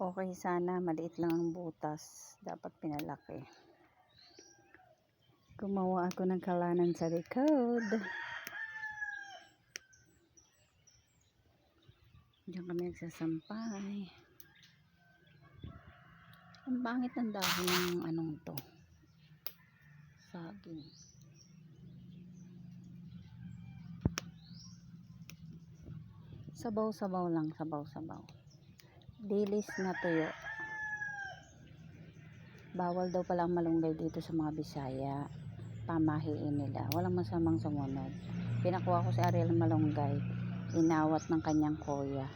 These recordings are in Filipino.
Okay sana, maliit lang ang butas. Dapat pinalaki. Gumawa ako ng kalanan sa likod. Diyan kami nagsasampay. Ang pangit ng dahon ng anong to. Saging. Sabaw-sabaw lang, sabaw-sabaw. Dilis na tuyo. Bawal daw palang malunggay dito sa mga Bisaya. Pamahiin nila. Walang masamang sumunod. Pinakuha ko si Ariel malunggay. Inawat ng kanyang kuya.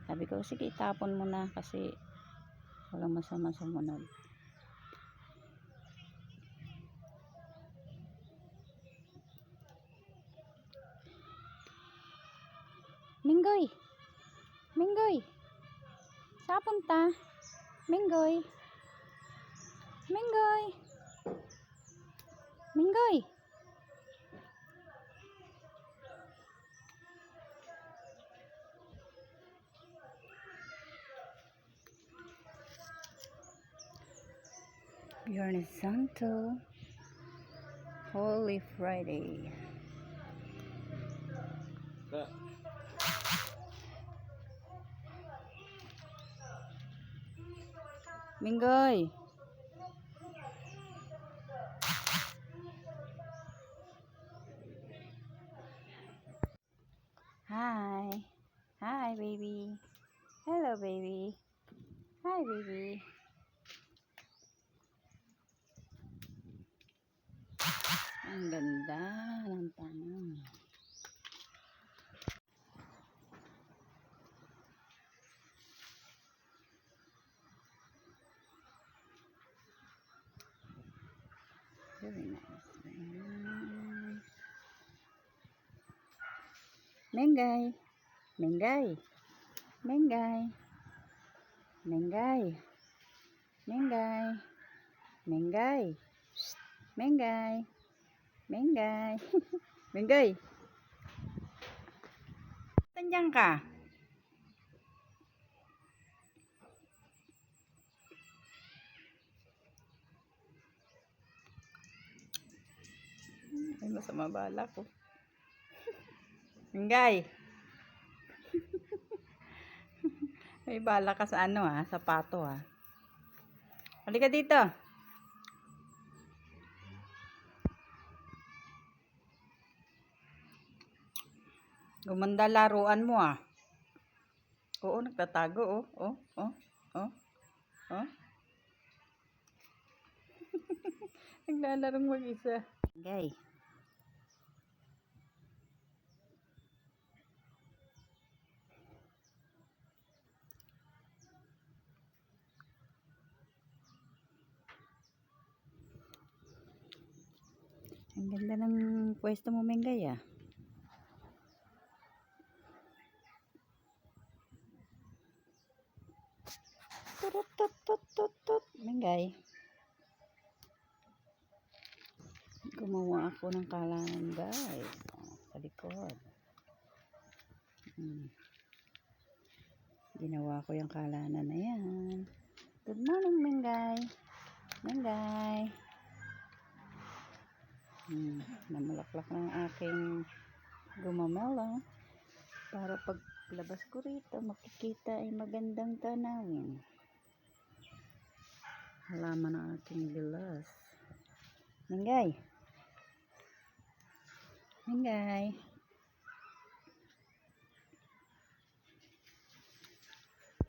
Sabi ko, sige itapon mo na kasi walang masamang sumunod. Minggoy! Minggoy! Saan punta? Minggoy! Minggoy! Minggoy! Biyernes Santo, Holy Friday. Minggoy! Hi! Hi, baby! Hello, baby! Hi, baby! Ang ganda ng tanong. Very nice. Mengay! Mengay! Mengay! Mengay! Mengay! Mengay! Mengay! Mengay! Mengay! Tandiyan ka? Ay, masama bala ko. Mengay! May bala ka sa ano ha? Sapato ha? Halika dito. Gumanda laruan mo ah. Oo, nagtatago oh. Oh, oh, oh, oh. Naglalarong mag-isa. Okay. Ang ganda ng pwesto mo, Mengay ah. Tut. Mengay. Gumawa ako ng kalanan guys. Sa likod. Ginawa ko yung kalanan na yan. Good morning, Mengay. Mengay. Namulaklak ng aking gumamela. Para paglabas ko rito, makikita ay magandang tanawin. Halaman ng aking bilas. Mengay. Mengay.